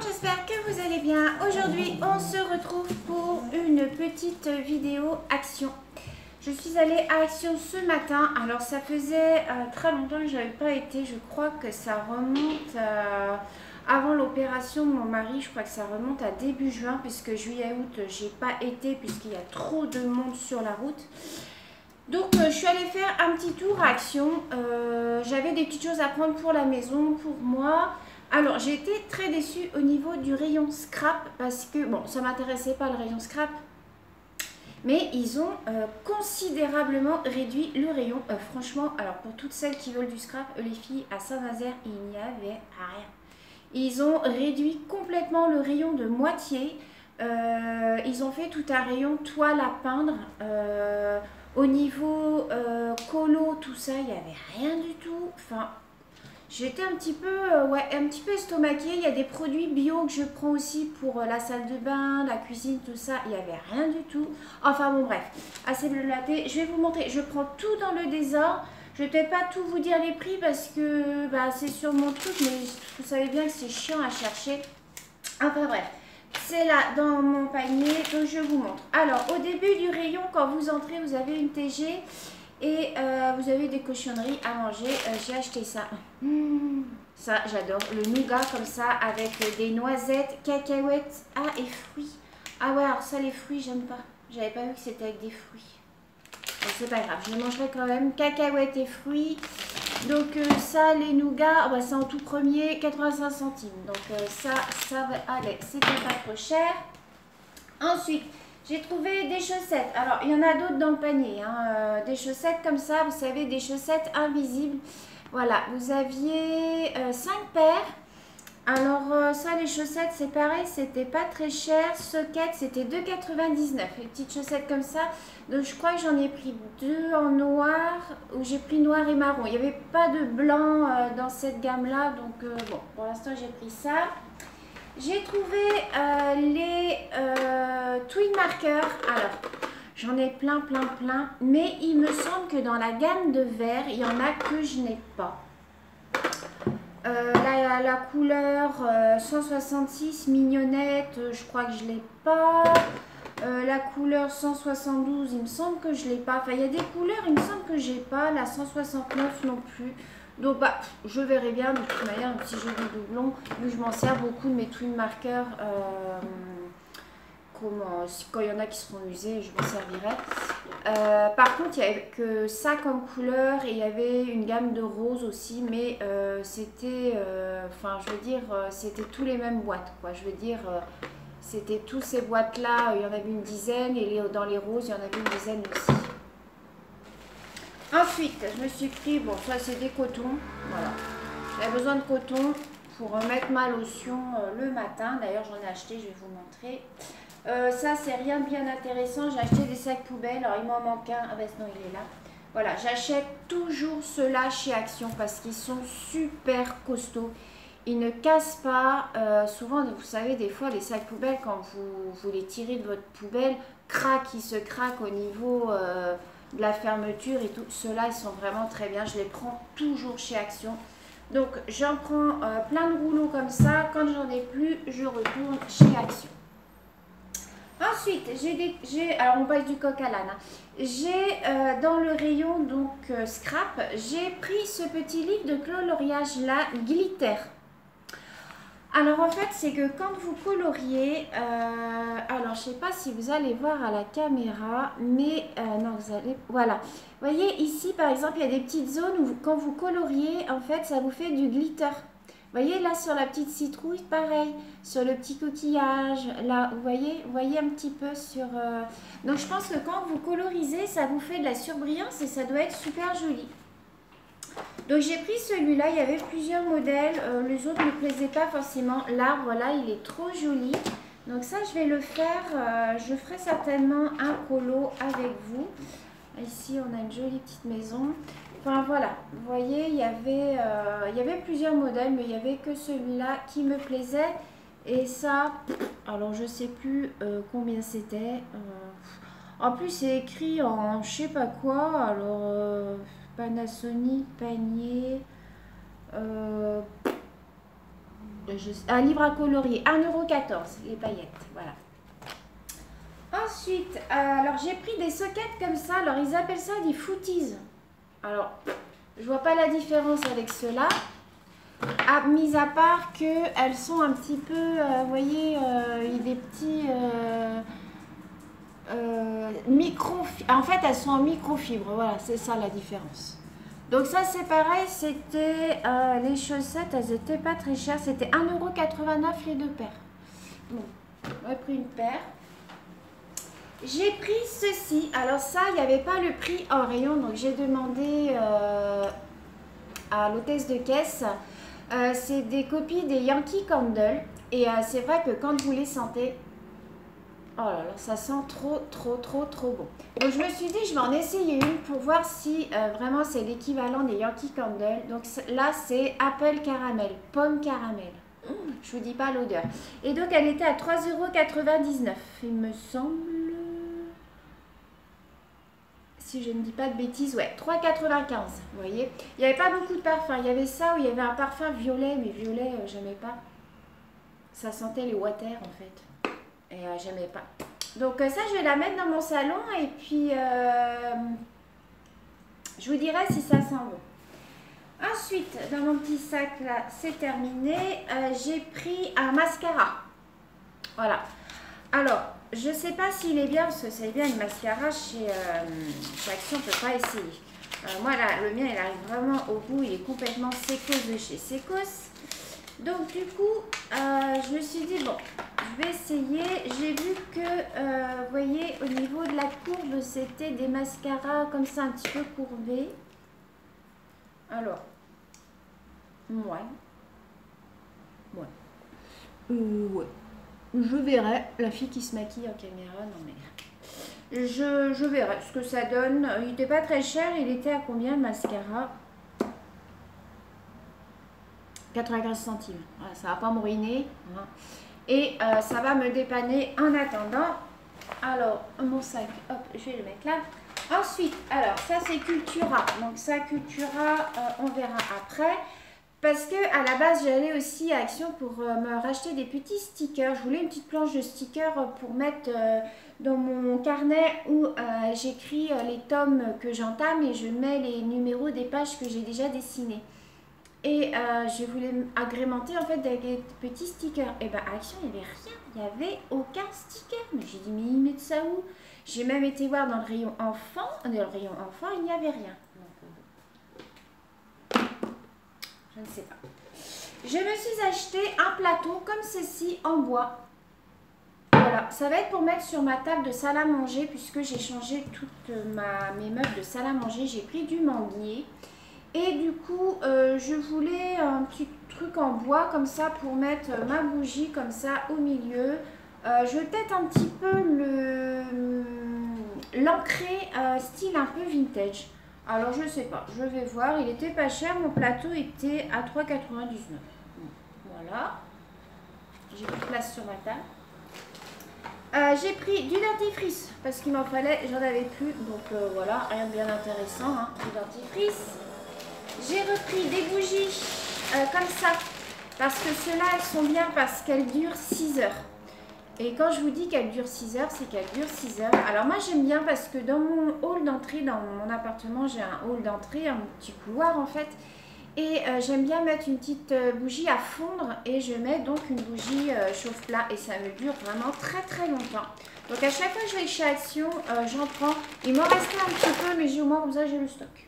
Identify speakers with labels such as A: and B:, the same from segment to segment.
A: j'espère que vous allez bien. Aujourd'hui, on se retrouve pour une petite vidéo Action. Je suis allée à Action ce matin. Alors, ça faisait très longtemps que je n'avais pas été. Je crois que ça remonte avant l'opération de mon mari. Je crois que ça remonte à début juin, puisque juillet-août, j'ai pas été puisqu'il y a trop de monde sur la route. Donc, je suis allée faire un petit tour à Action. J'avais des petites choses à prendre pour la maison, pour moi. Alors, j'ai été très déçue au niveau du rayon scrap parce que, bon, ça ne m'intéressait pas le rayon scrap, mais ils ont considérablement réduit le rayon. Franchement, alors pour toutes celles qui veulent du scrap, les filles, à Saint-Nazaire, il n'y avait rien. Ils ont réduit complètement le rayon de moitié. Ils ont fait tout un rayon toile à peindre. Au niveau colo, tout ça, il n'y avait rien du tout. Enfin, j'étais un petit peu estomaquée. Il y a des produits bio que je prends aussi pour la salle de bain, la cuisine, tout ça. Il n'y avait rien du tout. Enfin bon, bref, assez blablaté. Je vais vous montrer. Je prends tout dans le désordre. Je ne vais peut-être pas tout vous dire les prix parce que c'est sur mon truc, mais vous savez bien que c'est chiant à chercher. Enfin bref, c'est là dans mon panier, donc je vous montre. Alors, au début du rayon, quand vous entrez, vous avez une TG. Et vous avez des cochonneries à manger. J'ai acheté ça. Ça, j'adore. Le nougat comme ça avec des noisettes, cacahuètes. Ah, et fruits. Ah ouais, alors ça, les fruits, j'aime pas. J'avais pas vu que c'était avec des fruits. Bon, c'est pas grave, je les mangerai quand même. Cacahuètes et fruits. Donc ça, les nougats, c'est en tout premier, 85 centimes. Donc ça va aller. C'était pas trop cher. Ensuite, j'ai trouvé des chaussettes. Alors, il y en a d'autres dans le panier. Des chaussettes comme ça, vous savez, des chaussettes invisibles. Voilà, vous aviez 5 paires. Alors, ça, les chaussettes, c'est pareil, c'était pas très cher. Socket, c'était 2,99. Les petites chaussettes comme ça. Donc, je crois que j'en ai pris 2 en noir, ou j'ai pris noir et marron. Il n'y avait pas de blanc dans cette gamme-là. Donc, bon, pour l'instant, j'ai pris ça. J'ai trouvé les Twin Markers. Alors, j'en ai plein, mais il me semble que dans la gamme de vert, il y en a que je n'ai pas. La couleur 166 mignonnette, je crois que je ne l'ai pas. La couleur 172, il me semble que je ne l'ai pas. Enfin, il y a des couleurs, il me semble que j'ai pas. La 169 non plus. Donc, je verrai bien de toute manière si j'ai des doublons. Vu que je m'en sers beaucoup de mes Twin Markers. Quand il y en a qui seront usés, je m'en servirai. Par contre, il n'y avait que ça comme couleur et il y avait une gamme de roses aussi, mais c'était, je veux dire, c'était tous les mêmes boîtes, quoi. Je veux dire, c'était tous ces boîtes-là, il y en avait une dizaine et dans les roses, il y en avait une dizaine aussi. Ensuite, je me suis pris, bon, ça c'est des cotons, voilà. J'avais besoin de coton pour mettre ma lotion le matin. D'ailleurs, j'en ai acheté, je vais vous montrer. Ça, c'est rien de bien intéressant. J'ai acheté des sacs poubelles. Alors, il m'en manque un. Ah ben non, il est là. Voilà, j'achète toujours ceux-là chez Action parce qu'ils sont super costauds. Ils ne cassent pas. Souvent, vous savez, des fois, les sacs poubelles, quand vous les tirez de votre poubelle, ils se craquent au niveau de la fermeture et tout. Ceux-là, ils sont vraiment très bien. Je les prends toujours chez Action. Donc, j'en prends plein de rouleaux comme ça. Quand j'en ai plus, je retourne chez Action. Ensuite, alors on passe du coq à l'âne. J'ai dans le rayon donc scrap, j'ai pris ce petit livre de coloriage là, Glitter. Alors en fait, c'est que quand vous coloriez, alors je sais pas si vous allez voir à la caméra, mais non, vous allez, voilà. Vous voyez ici par exemple, il y a des petites zones où quand vous coloriez, en fait, ça vous fait du glitter. Vous voyez là sur la petite citrouille, pareil, sur le petit coquillage, là, vous voyez un petit peu sur... Donc je pense que quand vous colorisez, ça vous fait de la surbrillance et ça doit être super joli. Donc j'ai pris celui-là, il y avait plusieurs modèles, les autres ne me plaisaient pas forcément. L'arbre là, il est trop joli. Donc ça, je vais le faire, je ferai certainement un colo avec vous. Ici, on a une jolie petite maison. Enfin voilà, vous voyez, il y avait plusieurs modèles, mais il n'y avait que celui-là qui me plaisait. Et ça, alors je sais plus combien c'était. En plus, c'est écrit en je sais pas quoi. Alors, Panasonic, panier. un livre à colorier, 1,14 € les paillettes, voilà. Ensuite, alors j'ai pris des sockets comme ça, alors ils appellent ça des footies. Alors, je vois pas la différence avec ceux-là, mis à part qu'elles sont un petit peu, vous voyez, il y a des petits en fait elles sont en microfibre, voilà, c'est ça la différence. Donc ça c'est pareil, c'était les chaussettes, elles étaient pas très chères, c'était 1,89 € les deux paires. Bon, j'ai pris une paire. J'ai pris ceci, alors ça il n'y avait pas le prix en rayon, donc j'ai demandé à l'hôtesse de caisse. C'est des copies des Yankee Candle et c'est vrai que quand vous les sentez, oh là là, ça sent trop bon. Donc je me suis dit je vais en essayer une pour voir si vraiment c'est l'équivalent des Yankee Candle. Donc là c'est Apple Caramel, pomme caramel. Je vous dis pas l'odeur. Et donc elle était à 3,99 €, il me semble. Si je ne dis pas de bêtises, ouais, 3,95 €, vous voyez. Il n'y avait pas beaucoup de parfums. Il y avait ça où il y avait un parfum violet, mais violet, j'aimais pas. Ça sentait les water en fait. Et j'aimais pas. Donc ça, je vais la mettre dans mon salon et puis je vous dirai si ça sent bon. Ensuite, dans mon petit sac là, c'est terminé. J'ai pris un mascara. Voilà. Alors, je ne sais pas s'il est bien, parce que c'est bien une mascara chez Action, on ne peut pas essayer. Moi, là, le mien, il arrive vraiment au bout, il est complètement Secos de chez Secos. Donc, du coup, je me suis dit, bon, je vais essayer. J'ai vu que, vous voyez, au niveau de la courbe, c'était des mascaras comme ça, un petit peu courbés. Alors, ouais. Je verrai, la fille qui se maquille en caméra, non mais... Je verrai ce que ça donne. Il n'était pas très cher, il était à combien le mascara? 95 centimes. Voilà, ça va pas me ruiner. Hein. Et ça va me dépanner en attendant. Alors, mon sac, hop, je vais le mettre là. Ensuite, alors, ça c'est Cultura. Donc ça, Cultura, on verra après. Parce que à la base, j'allais aussi à Action pour me racheter des petits stickers. Je voulais une petite planche de stickers pour mettre dans mon carnet où j'écris les tomes que j'entame et je mets les numéros des pages que j'ai déjà dessinées. Et je voulais agrémenter en fait des petits stickers. Et bien à Action, il n'y avait rien. Il n'y avait aucun sticker. Mais j'ai dit, mais ils mettent ça où? J'ai même été voir dans le rayon enfant. Dans le rayon enfant, il n'y avait rien. Je ne sais pas. Je me suis acheté un plateau comme ceci en bois. Voilà, ça va être pour mettre sur ma table de salle à manger puisque j'ai changé toutes mes meubles de salle à manger. J'ai pris du manguier. Et du coup, je voulais un petit truc en bois comme ça pour mettre ma bougie comme ça au milieu. Je vais peut-être un petit peu l'ancrer style un peu vintage. Alors je sais pas, je vais voir, il était pas cher, mon plateau était à 3,99 €. Voilà, j'ai pris place sur ma table. J'ai pris du dentifrice parce qu'il m'en fallait, j'en avais plus, donc voilà, rien de bien intéressant, hein, du dentifrice. J'ai repris des bougies comme ça, parce que ceux-là, elles sont bien parce qu'elles durent 6 heures. Et quand je vous dis qu'elle dure 6 heures, c'est qu'elle dure 6 heures. Alors moi j'aime bien parce que dans mon hall d'entrée, dans mon appartement, j'ai un hall d'entrée, un petit couloir en fait. Et j'aime bien mettre une petite bougie à fondre et je mets donc une bougie chauffe-plat et ça me dure vraiment très longtemps. Donc à chaque fois que je vais chez Action, j'en prends. Il m'en restait un petit peu mais au moins comme ça j'ai le stock.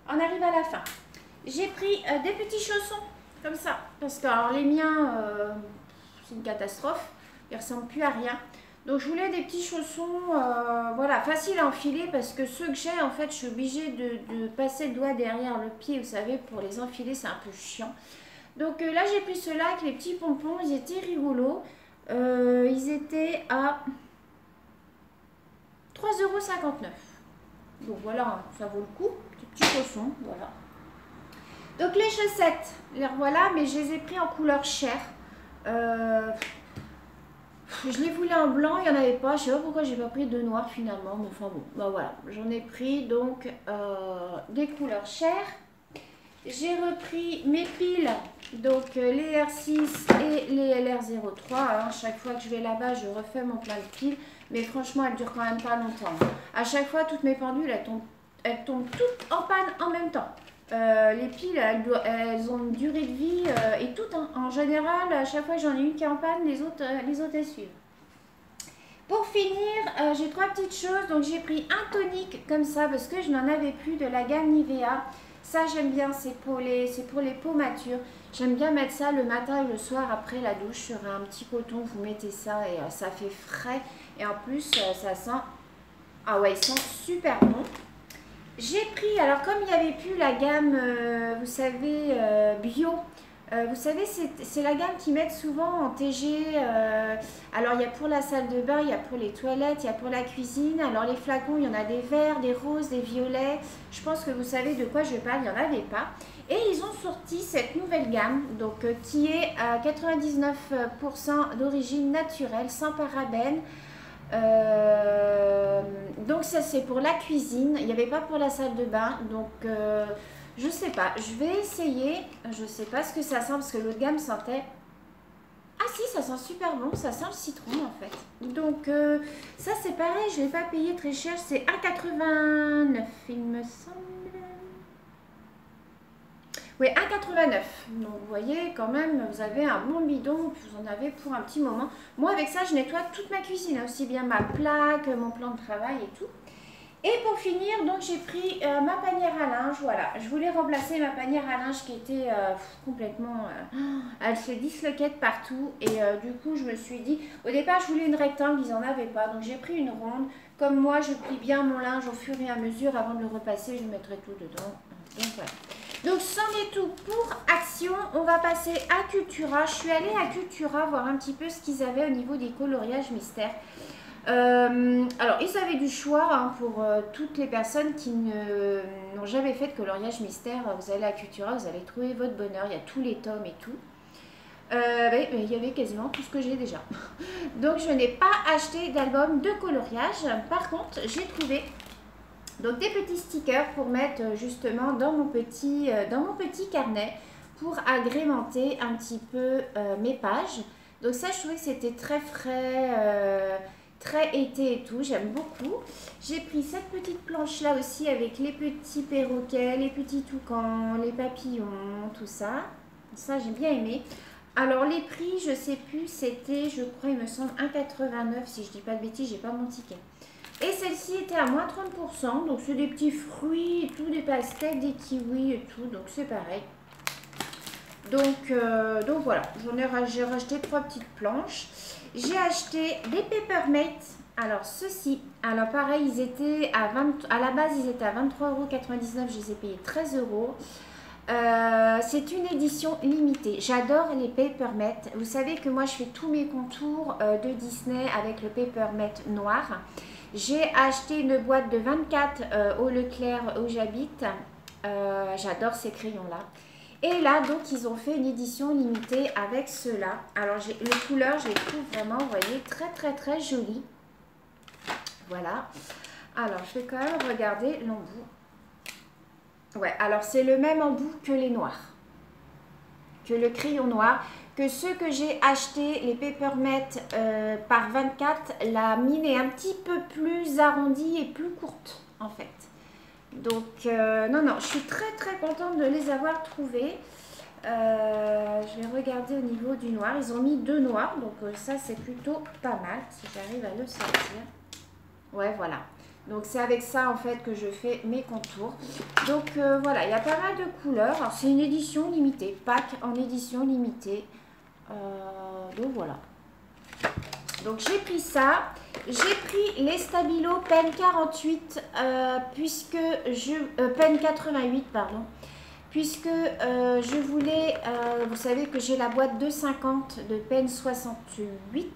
A: On arrive à la fin. J'ai pris des petits chaussons comme ça parce que alors, les miens, c'est une catastrophe. Ils ne ressemblent plus à rien. Donc je voulais des petits chaussons, voilà, faciles à enfiler parce que ceux que j'ai, en fait, je suis obligée de passer le doigt derrière le pied, vous savez, pour les enfiler, c'est un peu chiant. Donc là, j'ai pris ceux-là avec les petits pompons, ils étaient rigolos. Ils étaient à 3,59 €. Donc voilà, ça vaut le coup, des petits chaussons, voilà. Donc les chaussettes, les revoilà, mais je les ai pris en couleur chair. Je les voulais en blanc, il n'y en avait pas. Je ne sais pas pourquoi j'ai pas pris de noir finalement. Mais enfin bon, bah voilà. J'en ai pris donc des couleurs chères. J'ai repris mes piles Donc les R6 et les LR03. Hein. Chaque fois que je vais là-bas, je refais mon plein de piles. Mais franchement, elles durent quand même pas longtemps. À chaque fois, toutes mes pendules, elles tombent toutes en panne en même temps. Les piles, elles ont une durée de vie et toutes. Hein. En général, à chaque fois que j'en ai une qui est en panne, les autres elles suivent. Pour finir, j'ai 3 petites choses. Donc j'ai pris un tonique comme ça parce que je n'en avais plus de la gamme Nivea. Ça j'aime bien, c'est pour les peaux matures. J'aime bien mettre ça le matin et le soir après la douche sur un petit coton. Vous mettez ça et ça fait frais. Et en plus, ça sent... Ah ouais, il sent super bon. J'ai pris, alors comme il n'y avait plus la gamme, vous savez, bio. Vous savez, c'est la gamme qu'ils mettent souvent en TG. Alors, il y a pour la salle de bain, il y a pour les toilettes, il y a pour la cuisine. Alors, les flacons, il y en a des verts, des roses, des violets. Je pense que vous savez de quoi je parle, il n'y en avait pas. Et ils ont sorti cette nouvelle gamme, donc qui est à 99% d'origine naturelle, sans parabènes. Donc ça c'est pour la cuisine, il n'y avait pas pour la salle de bain, donc je sais pas, je vais essayer, je sais pas ce que ça sent parce que l'autre gamme sentait, ah si ça sent super bon, ça sent le citron en fait, donc ça c'est pareil, je ne l'ai pas payé très cher, c'est 1,89 il me semble. Oui, 1,89. Donc, vous voyez, quand même, vous avez un bon bidon, vous en avez pour un petit moment. Moi, avec ça, je nettoie toute ma cuisine, aussi bien ma plaque, mon plan de travail et tout. Et pour finir, donc, j'ai pris ma panière à linge. Voilà, je voulais remplacer ma panière à linge qui était complètement... elle se disloquait de partout. Et du coup, je me suis dit... Au départ, je voulais une rectangle, ils n'en avaient pas. Donc, j'ai pris une ronde. Comme moi, je plie bien mon linge au fur et à mesure. Avant de le repasser, je mettrai tout dedans. Donc, voilà. Donc, c'en est tout pour Action. On va passer à Cultura. Je suis allée à Cultura voir un petit peu ce qu'ils avaient au niveau des coloriages mystères. Alors, ils avaient du choix hein, pour toutes les personnes qui n'ont jamais fait de coloriage mystère. Vous allez à Cultura, vous allez trouver votre bonheur. Il y a tous les tomes et tout. Mais il y avait quasiment tout ce que j'ai déjà. Donc, je n'ai pas acheté d'album de coloriage. Par contre, j'ai trouvé... Donc des petits stickers pour mettre justement dans mon petit carnet pour agrémenter un petit peu mes pages. Donc ça je trouvais que c'était très frais, très été et tout, j'aime beaucoup. J'ai pris cette petite planche là aussi avec les petits perroquets, les petits toucans, les papillons, tout ça. Ça j'ai bien aimé. Alors les prix je sais plus, c'était je crois il me semble 1,89 si je dis pas de bêtises, j'ai pas mon ticket. Et celle-ci était à moins 30%, donc c'est des petits fruits et tout, des pastèques, des kiwis et tout, donc c'est pareil. Donc voilà, j'ai racheté 3 petites planches. J'ai acheté des Papermate. Alors ceux-ci, alors pareil, ils étaient à la base ils étaient à 23,99 €, je les ai payés 13 €. C'est une édition limitée. J'adore les Papermate. Vous savez que moi je fais tous mes contours de Disney avec le Papermate noir. J'ai acheté une boîte de 24 au Leclerc où j'habite. J'adore ces crayons-là. Et là, donc, ils ont fait une édition limitée avec ceux-là. Alors, les couleurs, je les trouve vraiment, vous voyez, très, très, très jolies. Voilà. Alors, je vais quand même regarder l'embout. Ouais, alors, c'est le même embout que les noirs. Que le crayon noir. Que ceux que j'ai achetés, les Papermate par 24, la mine est un petit peu plus arrondie et plus courte en fait. Donc non, je suis très très contente de les avoir trouvés. Je vais regarder au niveau du noir. Ils ont mis 2 noirs, donc ça c'est plutôt pas mal si j'arrive à le sortir. Ouais, voilà. Donc c'est avec ça en fait que je fais mes contours. Donc voilà, il y a pas mal de couleurs. Alors c'est une édition limitée, pack en édition limitée. Donc voilà. Donc j'ai pris ça. J'ai pris les Stabilo Pen 48 puisque Pen 88 pardon. Puisque je voulais, vous savez que j'ai la boîte 250 de Pen 68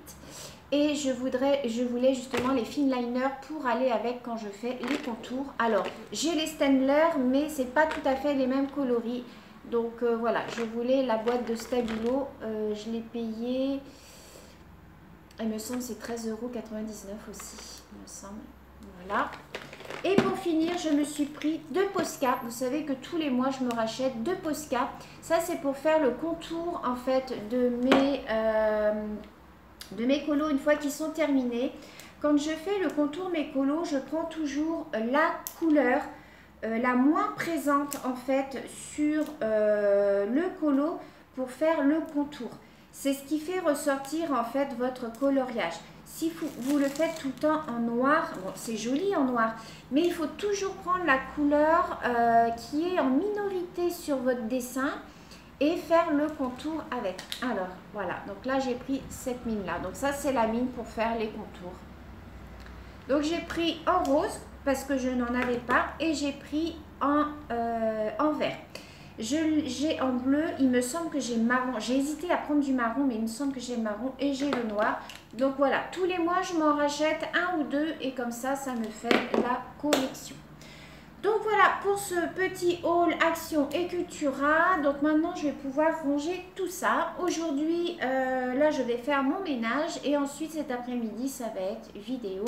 A: et je voulais justement les finliners pour aller avec quand je fais les contours. Alors j'ai les Staedtler mais c'est pas tout à fait les mêmes coloris. Donc voilà, je voulais la boîte de Stabilo, je l'ai payée, il me semble c'est 13,99 € aussi, il me semble. Voilà. Et pour finir, je me suis pris 2 Posca. Vous savez que tous les mois, je me rachète 2 Posca. Ça, c'est pour faire le contour en fait de mes colos une fois qu'ils sont terminés. Quand je fais le contour mes colos, je prends toujours la couleur la moins présente en fait sur le colo pour faire le contour. C'est ce qui fait ressortir en fait votre coloriage. Si vous le faites tout le temps en noir, bon, c'est joli en noir, mais il faut toujours prendre la couleur qui est en minorité sur votre dessin et faire le contour avec. Alors voilà, donc là j'ai pris cette mine là, donc ça c'est la mine pour faire les contours. Donc j'ai pris en rose parce que je n'en avais pas et j'ai pris en vert. J'ai en bleu, il me semble que j'ai marron. J'ai hésité à prendre du marron, mais il me semble que j'ai marron et j'ai le noir. Donc voilà, tous les mois, je m'en rachète un ou deux et comme ça, ça me fait la collection. Donc voilà pour ce petit haul Action et Cultura. Donc maintenant, je vais pouvoir ranger tout ça. Aujourd'hui, là, je vais faire mon ménage et ensuite, cet après-midi, ça va être vidéo.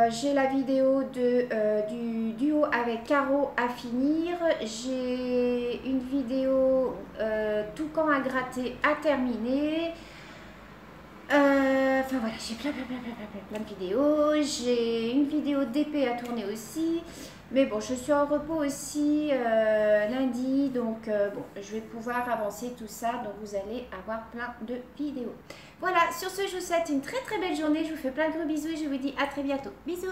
A: J'ai la vidéo du duo avec Caro à finir. J'ai une vidéo toucan à gratter à terminer. Enfin voilà, j'ai plein de vidéos. J'ai une vidéo d'épée à tourner aussi. Mais bon, je suis en repos aussi lundi. Donc bon, je vais pouvoir avancer tout ça. Donc vous allez avoir plein de vidéos. Voilà, sur ce, je vous souhaite une très belle journée. Je vous fais plein de gros bisous et je vous dis à très bientôt. Bisous!